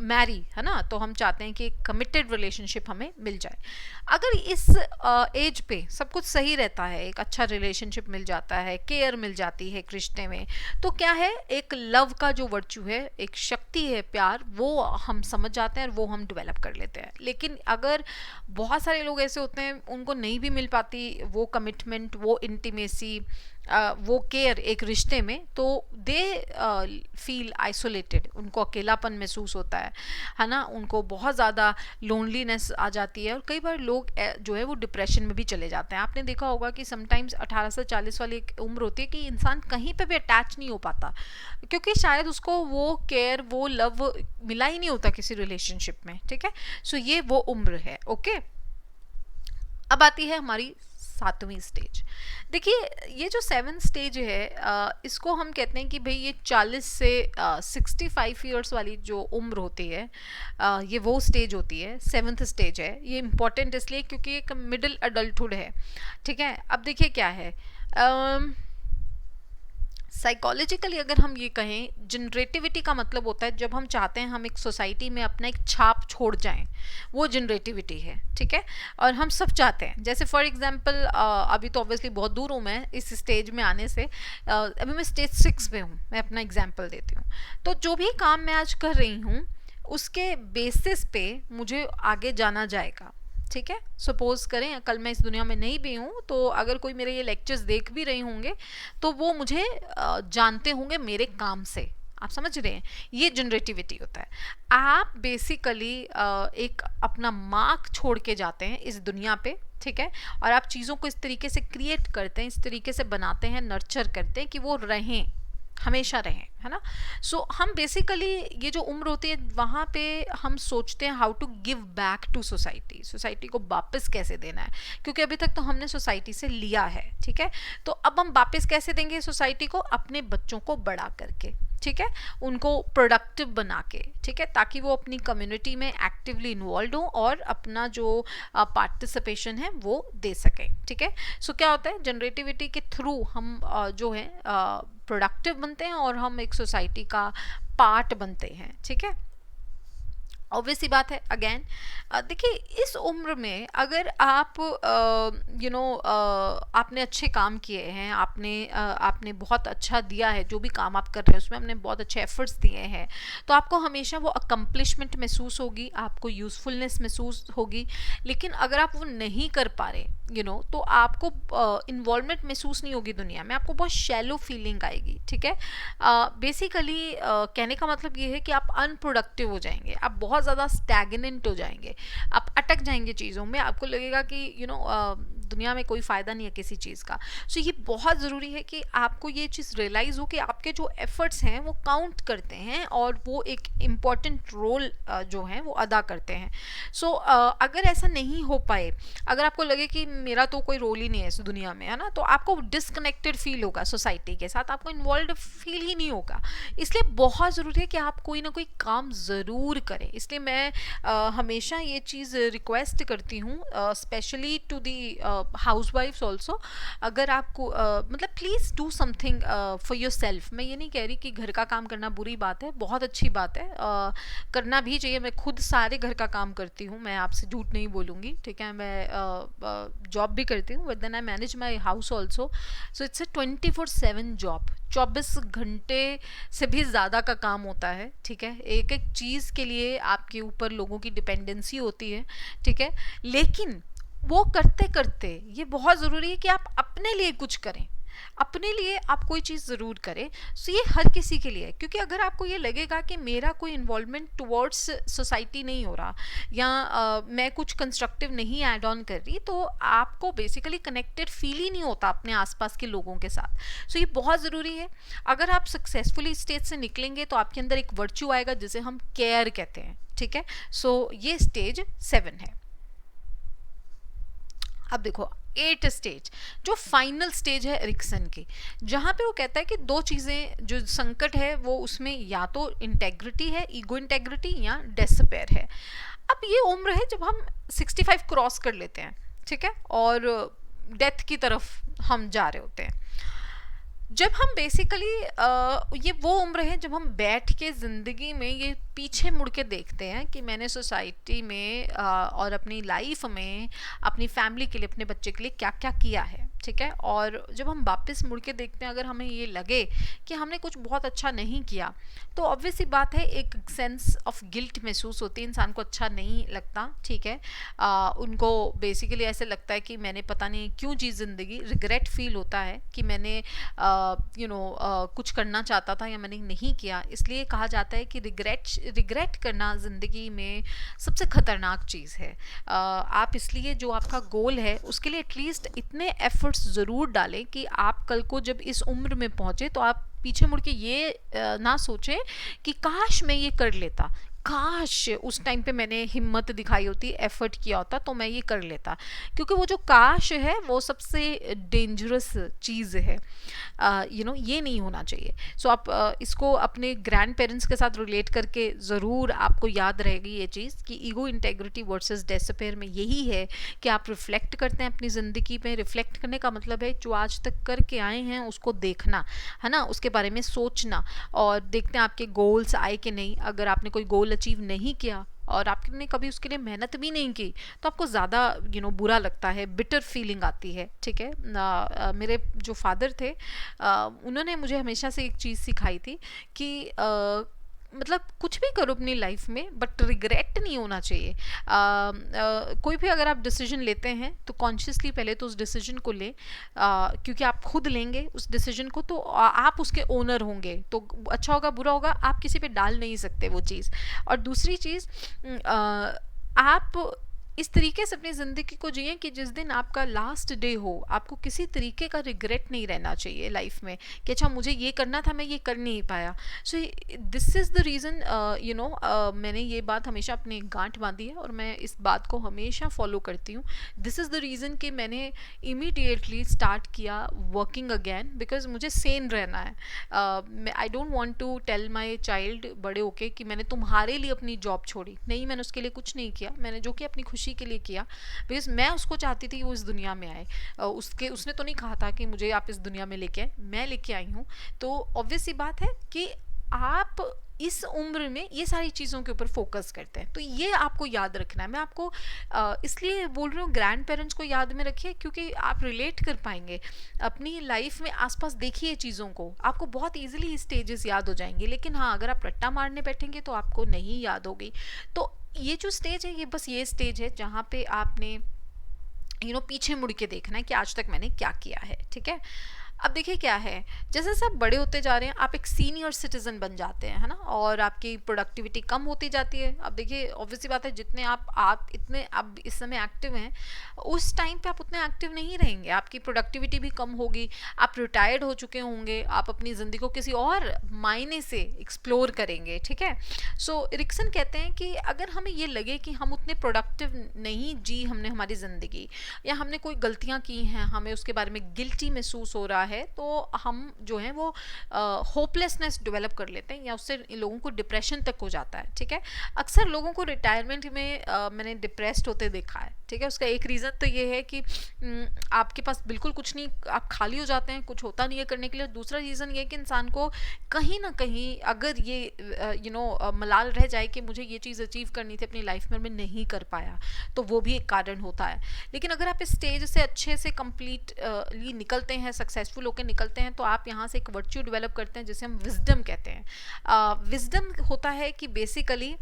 marry, है ना, तो हम चाहते हैं कि एक कमिटेड रिलेशनशिप हमें मिल जाए। अगर इस एज पे सब कुछ सही रहता है, एक अच्छा रिलेशनशिप मिल जाता है, केयर मिल जाती है एक रिश्ते में, तो क्या है, एक लव का जो वर्च्यू है, एक शक्ति है, प्यार, वो हम समझ जाते हैं और वो हम डेवलप कर लेते हैं। लेकिन अगर बहुत सारे लोग ऐसे होते हैं उनको नहीं भी मिल पाती वो कमिटमेंट, वो इंटीमेसी, वो केयर एक रिश्ते में, तो दे फील आइसोलेटेड, उनको अकेलापन महसूस होता है ना, उनको बहुत ज़्यादा लोनलीनेस आ जाती है, और कई बार लोग जो है वो डिप्रेशन में भी चले जाते हैं। आपने देखा होगा कि समटाइम्स 18 से 40 वाली एक उम्र होती है कि इंसान कहीं पे भी अटैच नहीं हो पाता, क्योंकि शायद उसको वो केयर, वो लव मिला ही नहीं होता किसी रिलेशनशिप में। ठीक है, सो ये वो उम्र है। ओके, अब आती है हमारी 7वीं स्टेज। देखिए ये जो 7th स्टेज है इसको हम कहते हैं कि भाई ये 40 से 65 ईयर्स वाली जो उम्र होती है ये वो स्टेज होती है, 7th स्टेज है। ये इम्पॉर्टेंट इसलिए क्योंकि एक मिडिल अडल्टहुड है, ठीक है। अब देखिए क्या है, साइकोलॉजिकली अगर हम ये कहें, जनरेटिविटी का मतलब होता है जब हम चाहते हैं हम एक सोसाइटी में अपना एक छाप छोड़ जाएं, वो जनरेटिविटी है, ठीक है। और हम सब चाहते हैं, जैसे फॉर एग्जांपल अभी तो ऑब्वियसली बहुत दूर हूँ मैं इस स्टेज में आने से, अभी मैं स्टेज 6 पे हूँ, मैं अपना एग्जांपल देती हूँ। तो जो भी काम मैं आज कर रही हूँ उसके बेसिस पे मुझे आगे जाना जाएगा, ठीक है। सपोज करें कल मैं इस दुनिया में नहीं भी हूँ तो अगर कोई मेरे ये लेक्चर्स देख भी रहे होंगे तो वो मुझे जानते होंगे मेरे काम से, आप समझ रहे हैं, ये जनरेटिविटी होता है। आप बेसिकली एक अपना मार्क छोड़ के जाते हैं इस दुनिया पे, ठीक है, और आप चीज़ों को इस तरीके से क्रिएट करते हैं, इस तरीके से बनाते हैं, नर्चर करते हैं कि वो रहें, हमेशा रहें, है ना। सो हम बेसिकली ये जो उम्र होती है वहाँ पे हम सोचते हैं how to give back to society, society को वापस कैसे देना है, क्योंकि अभी तक तो हमने सोसाइटी से लिया है, ठीक है। तो अब हम वापस कैसे देंगे सोसाइटी को, अपने बच्चों को बड़ा करके, ठीक है, उनको प्रोडक्टिव बना के, ठीक है, ताकि वो अपनी कम्युनिटी में एक्टिवली इन्वॉल्व हो और अपना जो पार्टिसिपेशन है वो दे सके, ठीक है। सो क्या होता है, जनरेटिविटी के थ्रू हम जो है प्रोडक्टिव बनते हैं और हम एक सोसाइटी का पार्ट बनते हैं, ठीक है। ऑब्वियस सी बात है। अगेन देखिए इस उम्र में अगर आप आपने अच्छे काम किए हैं, आपने बहुत अच्छा दिया है, जो भी काम आप कर रहे हैं उसमें आपने बहुत अच्छे एफर्ट्स दिए हैं, तो आपको हमेशा वो अकम्पलिशमेंट महसूस होगी, आपको यूज़फुलनेस महसूस होगी। लेकिन अगर आप वो नहीं कर पा रहे तो आपको इन्वॉल्वमेंट महसूस नहीं होगी दुनिया में, आपको बहुत शैलो फीलिंग आएगी, ठीक है। बेसिकली कहने का मतलब ये है कि आप अनप्रोडक्टिव हो जाएंगे, आप बहुत ज़्यादा स्टैग्नेंट हो जाएंगे, आप अटक जाएंगे चीज़ों में, आपको लगेगा कि दुनिया में कोई फ़ायदा नहीं है किसी चीज़ का। सो ये बहुत ज़रूरी है कि आपको ये चीज़ रियलाइज़ हो कि आपके जो एफ़र्ट्स हैं वो काउंट करते हैं और वो एक इम्पॉर्टेंट रोल जो है वो अदा करते हैं। सो अगर ऐसा नहीं हो पाए, अगर आपको लगे कि मेरा तो कोई रोल ही नहीं है इस दुनिया में, है ना, तो आपको डिस्कनेक्टेड फील होगा सोसाइटी के साथ, आपको इन्वॉल्व फील ही नहीं होगा। इसलिए बहुत ज़रूरी है कि आप कोई ना कोई काम ज़रूर करें। इसलिए मैं हमेशा ये चीज़ रिक्वेस्ट करती हूँ, स्पेशली टू दी हाउसवाइफ्स ऑल्सो, अगर आपको मतलब please do something for your self. मैं ये नहीं कह रही कि घर का काम करना बुरी बात है, बहुत अच्छी बात है, करना भी चाहिए। मैं खुद सारे घर का काम करती हूँ, मैं आपसे झूठ नहीं बोलूँगी, ठीक है। मैं जॉब भी करती हूँ, but then I manage my house also. So it's a 24/7 job, 24 घंटे से भी ज़्यादा का काम होता है, ठीक है। एक एक चीज़ के लिए आपके ऊपर लोगों की डिपेंडेंसी होती है, ठीक है। लेकिन वो करते करते ये बहुत ज़रूरी है कि आप अपने लिए कुछ करें, अपने लिए आप कोई चीज़ ज़रूर करें। सो ये हर किसी के लिए है, क्योंकि अगर आपको ये लगेगा कि मेरा कोई इन्वॉल्वमेंट टुवर्ड्स सोसाइटी नहीं हो रहा या मैं कुछ कंस्ट्रक्टिव नहीं ऐड ऑन कर रही, तो आपको बेसिकली कनेक्टेड फील ही नहीं होता अपने आसपास के लोगों के साथ। सो ये बहुत ज़रूरी है। अगर आप सक्सेसफुली स्टेज से निकलेंगे तो आपके अंदर एक वर्च्यू आएगा जिसे हम केयर कहते हैं, ठीक है। सो ये स्टेज 7 है। अब देखो 8 स्टेज, जो फाइनल स्टेज है एरिक्सन की, जहाँ पे वो कहता है कि दो चीज़ें जो संकट है वो उसमें या तो इंटेग्रिटी है, ईगो इंटेग्रिटी, या डिस्पेयर है। अब ये उम्र है जब हम 65 क्रॉस कर लेते हैं, ठीक है, और डेथ की तरफ हम जा रहे होते हैं। जब हम बेसिकली ये वो उम्र है जब हम बैठ के ज़िंदगी में ये पीछे मुड़ के देखते हैं कि मैंने सोसाइटी में और अपनी लाइफ में अपनी फैमिली के लिए, अपने बच्चे के लिए क्या क्या किया है, ठीक है। और जब हम वापस मुड़ के देखते हैं, अगर हमें ये लगे कि हमने कुछ बहुत अच्छा नहीं किया, तो ऑब्वियस सी बात है एक सेंस ऑफ गिल्ट महसूस होती है, इंसान को अच्छा नहीं लगता, ठीक है। उनको बेसिकली ऐसे लगता है कि मैंने पता नहीं क्यों जी ज़िंदगी, रिग्रेट फील होता है कि मैंने कुछ करना चाहता था या मैंने नहीं किया। इसलिए कहा जाता है कि रिग्रेट करना ज़िंदगी में सबसे ख़तरनाक चीज़ है। आप इसलिए जो आपका गोल है उसके लिए एटलीस्ट इतने एफर्ट्स ज़रूर डालें कि आप कल को जब इस उम्र में पहुँचे तो आप पीछे मुड़ के ये ना सोचें कि काश मैं ये कर लेता, काश उस टाइम पे मैंने हिम्मत दिखाई होती, एफर्ट किया होता, तो मैं ये कर लेता। क्योंकि वो जो काश है वो सबसे डेंजरस चीज़ है। ये नहीं होना चाहिए। सो आप इसको अपने ग्रैंड पेरेंट्स के साथ रिलेट करके ज़रूर आपको याद रहेगी ये चीज़ कि ईगो इंटेग्रिटी वर्सेस डिसअपेयर में यही है कि आप रिफ्लेक्ट करते हैं अपनी ज़िंदगी में। रिफ्लेक्ट करने का मतलब है जो आज तक करके आए हैं उसको देखना, है ना, उसके बारे में सोचना, और देखते हैं आपके गोल्स आए कि नहीं। अगर आपने कोई गोल अचीव नहीं किया और आपने कभी उसके लिए मेहनत भी नहीं की, तो आपको ज़्यादा बुरा लगता है, बिटर फीलिंग आती है। ठीक है, मेरे जो फादर थे, उन्होंने मुझे हमेशा से एक चीज़ सिखाई थी कि मतलब कुछ भी करो अपनी लाइफ में, बट रिग्रेट नहीं होना चाहिए। कोई भी अगर आप डिसीजन लेते हैं तो कॉन्शियसली पहले तो उस डिसीजन को लें, क्योंकि आप खुद लेंगे उस डिसीजन को तो आप उसके ओनर होंगे। तो अच्छा होगा बुरा होगा आप किसी पे डाल नहीं सकते वो चीज़। और दूसरी चीज़, आप इस तरीके से अपनी ज़िंदगी को जिए कि जिस दिन आपका लास्ट डे हो आपको किसी तरीके का रिग्रेट नहीं रहना चाहिए लाइफ में कि अच्छा मुझे ये करना था मैं ये कर नहीं पाया। So this is the reason, मैंने ये बात हमेशा अपनी गांठ बांधी है और मैं इस बात को हमेशा फॉलो करती हूँ। दिस इज़ द रीज़न कि मैंने इमीडिएटली स्टार्ट किया वर्किंग अगेन, बिकॉज मुझे सेन रहना है। I don't want to tell my child बड़े होके कि मैंने तुम्हारे लिए अपनी जॉब छोड़ी। नहीं, मैंने उसके लिए कुछ नहीं किया, मैंने जो कि अपनी खुशी के लिए किया, बिकॉज मैं उसको चाहती थी वो इस दुनिया में आए। उसने तो नहीं कहा था कि मुझे आप इस दुनिया में लेके आए, मैं लेके आई हूँ। तो ऑब्वियस सी बात है कि आप इस उम्र में ये सारी चीज़ों के ऊपर फोकस करते हैं। तो ये आपको याद रखना है। मैं आपको इसलिए बोल रही हूँ ग्रैंड पेरेंट्स को याद में रखिए, क्योंकि आप रिलेट कर पाएंगे अपनी लाइफ में। आसपास देखिए चीज़ों को, आपको बहुत इजीली स्टेजेस याद हो जाएंगे। लेकिन हाँ, अगर आप रट्टा मारने बैठेंगे तो आपको नहीं याद होगी। तो ये जो स्टेज है ये बस ये स्टेज है जहाँ पे आपने पीछे मुड़ के देखना है कि आज तक मैंने क्या किया है। ठीक है, अब देखिए क्या है, जैसे जैसे आप बड़े होते जा रहे हैं आप एक सीनियर सिटीजन बन जाते हैं, है ना, और आपकी प्रोडक्टिविटी कम होती जाती है। अब देखिए ऑब्वियस सी बात है, जितने आप इतने अब इस समय एक्टिव हैं, उस टाइम पे आप उतने एक्टिव नहीं रहेंगे, आपकी प्रोडक्टिविटी भी कम होगी, आप रिटायर्ड हो चुके होंगे, आप अपनी ज़िंदगी को किसी और मायने से एक्सप्लोर करेंगे। ठीक है, सो एरिक्सन कहते हैं कि अगर हमें ये लगे कि हम उतने प्रोडक्टिव नहीं जी हमने हमारी ज़िंदगी, या हमने कोई गलतियाँ की हैं, हमें उसके बारे में गिल्टी महसूस हो रहा है, तो हम जो है वो होपलेसनेस डेवलप कर लेते हैं, या उससे लोगों को डिप्रेशन तक हो जाता है। ठीक है, अक्सर लोगों को रिटायरमेंट में मैंने डिप्रेस्ड होते देखा है। ठीक है, उसका एक रीज़न तो ये है कि आपके पास बिल्कुल कुछ नहीं, आप खाली हो जाते हैं, कुछ होता नहीं है करने के लिए। दूसरा रीज़न ये है कि इंसान को कहीं ना कहीं अगर ये मलाल रह जाए कि मुझे ये चीज़ अचीव करनी थी अपनी लाइफ में, मैं नहीं कर पाया, तो वो भी एक कारण होता है। लेकिन अगर आप इस स्टेज से अच्छे से कंप्लीटली निकलते हैं, सक्सेसफुल होकर निकलते हैं, तो आप यहाँ से एक वर्च्यू डेवलप करते हैं जिसे हम विजडम कहते हैं। विजडम होता है कि बेसिकली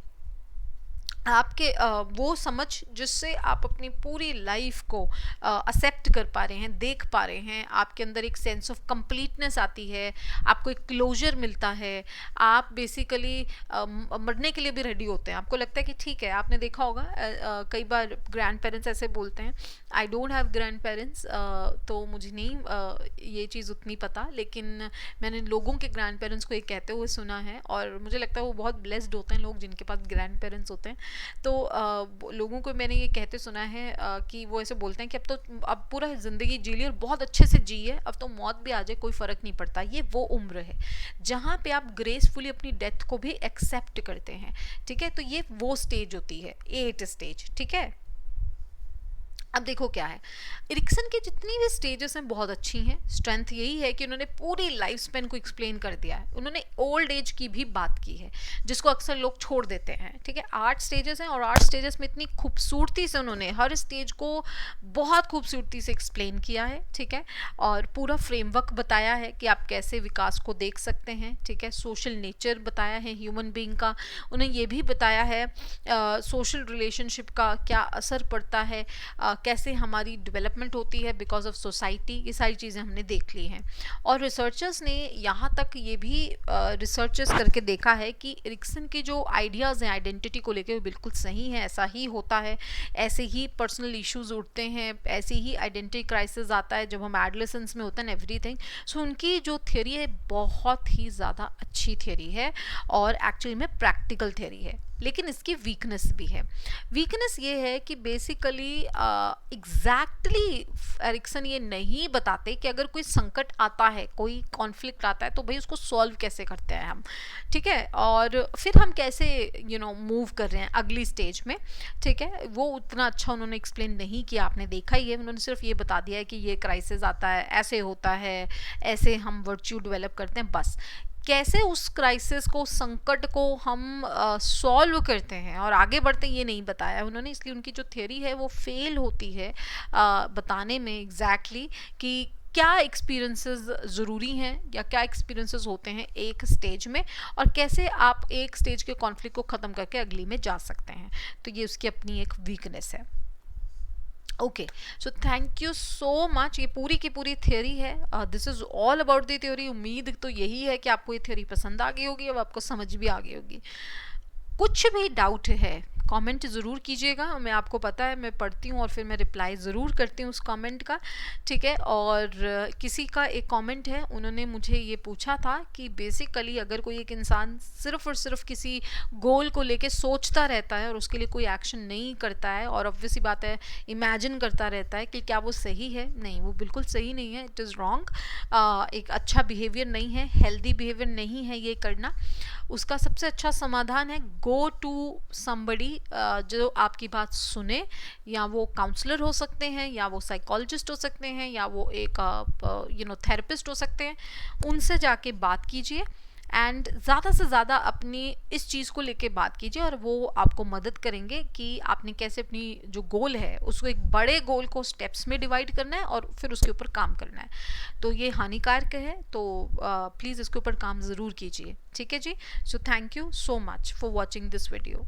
आपके वो समझ जिससे आप अपनी पूरी लाइफ को एक्सेप्ट कर पा रहे हैं, देख पा रहे हैं, आपके अंदर एक सेंस ऑफ कंप्लीटनेस आती है, आपको एक क्लोजर मिलता है, आप बेसिकली मरने के लिए भी रेडी होते हैं। आपको लगता है कि ठीक है, आपने देखा होगा कई बार ग्रैंड पेरेंट्स ऐसे बोलते हैं, I don't have grand parents, तो मुझे नहीं ये चीज़ उतनी पता, लेकिन मैंने लोगों के ग्रैंड पेरेंट्स को ये कहते हुए सुना है, और मुझे लगता है वो बहुत ब्लेस्ड होते हैं लोग जिनके पास ग्रैंड पेरेंट्स होते हैं। तो लोगों को मैंने ये कहते सुना है कि वो ऐसे बोलते हैं कि अब पूरा ज़िंदगी जी ली और बहुत अच्छे से जी है, अब तो मौत भी आ जाए कोई फ़र्क नहीं पड़ता। ये वो उम्र है जहाँ पे आप ग्रेसफुली अपनी डेथ को भी एक्सेप्ट करते हैं। ठीक है, तो ये वो स्टेज होती है 8 स्टेज। ठीक है, अब देखो क्या है, एरिक्सन की जितनी भी स्टेजेस हैं बहुत अच्छी हैं। स्ट्रेंथ यही है कि उन्होंने पूरी लाइफ स्पेन को एक्सप्लेन कर दिया है। उन्होंने ओल्ड एज की भी बात की है जिसको अक्सर लोग छोड़ देते हैं। ठीक है, 8 स्टेजेस हैं और 8 स्टेजेस में इतनी खूबसूरती से उन्होंने हर स्टेज को बहुत खूबसूरती से एक्सप्लेन किया है। ठीक है, और पूरा फ्रेमवर्क बताया है कि आप कैसे विकास को देख सकते हैं। ठीक है, सोशल नेचर बताया है ह्यूमन बीइंग का। उन्हें ये भी बताया है सोशल रिलेशनशिप का क्या असर पड़ता है, कैसे हमारी डेवलपमेंट होती है बिकॉज ऑफ सोसाइटी। ये सारी चीज़ें हमने देख ली हैं। और रिसर्चर्स ने यहाँ तक ये भी रिसर्चर्स करके देखा है कि एरिक्सन के जो आइडियाज़ हैं आइडेंटिटी को लेकर वो बिल्कुल सही हैं, ऐसा ही होता है। ऐसे ही पर्सनल इश्यूज उठते हैं, ऐसे ही आइडेंटिटी क्राइसिस आता है जब हम एडोलेसेंस में होते हैं, एवरीथिंग। सो उनकी जो थियोरी है बहुत ही ज़्यादा अच्छी थियोरी है और एक्चुअली में प्रैक्टिकल थियोरी है। लेकिन इसकी वीकनेस भी है। वीकनेस ये है कि बेसिकली एग्जैक्टली एरिक्सन ये नहीं बताते कि अगर कोई संकट आता है, कोई कॉन्फ्लिक्ट आता है, तो भाई उसको सॉल्व कैसे करते हैं हम, ठीक है, और फिर हम कैसे मूव कर रहे हैं अगली स्टेज में, ठीक है। वो उतना अच्छा उन्होंने एक्सप्लेन नहीं किया, आपने देखा ही है, उन्होंने सिर्फ ये बता दिया है कि ये क्राइसिस आता है, ऐसे होता है, ऐसे हम वर्च्यू डेवलप करते हैं, बस। कैसे उस क्राइसिस को, संकट को हम सॉल्व करते हैं और आगे बढ़ते हैं, ये नहीं बताया उन्होंने। इसलिए उनकी जो थ्योरी है वो फेल होती है बताने में एग्जैक्टली कि क्या एक्सपीरियंसेस ज़रूरी हैं या क्या एक्सपीरियंसेस होते हैं एक स्टेज में, और कैसे आप एक स्टेज के कॉन्फ्लिक्ट को ख़त्म करके अगली में जा सकते हैं। तो ये उसकी अपनी एक वीकनेस है। Okay, so thank you so much. ये पूरी की पूरी थ्योरी है, this is all about the theory. उम्मीद तो यही है कि आपको ये थ्योरी पसंद आ गई होगी, अब आपको समझ भी आ गई होगी। कुछ भी डाउट है कमेंट ज़रूर कीजिएगा, मैं आपको पता है मैं पढ़ती हूँ और फिर मैं रिप्लाई ज़रूर करती हूँ उस कमेंट का, ठीक है। और किसी का एक कमेंट है, उन्होंने मुझे ये पूछा था कि बेसिकली अगर कोई एक इंसान सिर्फ और सिर्फ किसी गोल को लेके सोचता रहता है और उसके लिए कोई एक्शन नहीं करता है, और ऑब्वियस ही बात है इमेजिन करता रहता है कि क्या वो सही है, नहीं, वो बिल्कुल सही नहीं है, इट इज़ रॉन्ग। एक अच्छा बिहेवियर नहीं है, हेल्दी बिहेवियर नहीं है ये करना। उसका सबसे अच्छा समाधान है गो टू समबडी जो आपकी बात सुने, या वो काउंसलर हो सकते हैं, या वो साइकोलॉजिस्ट हो सकते हैं, या वो एक थेरेपिस्ट हो सकते हैं। उनसे जाके बात कीजिए एंड ज़्यादा से ज़्यादा अपनी इस चीज़ को लेके बात कीजिए, और वो आपको मदद करेंगे कि आपने कैसे अपनी जो गोल है उसको, एक बड़े गोल को स्टेप्स में डिवाइड करना है और फिर उसके ऊपर काम करना है। तो ये हानिकारक है, तो प्लीज़ इसके ऊपर काम ज़रूर कीजिए, ठीक है जी। So thank you so much for watching this video.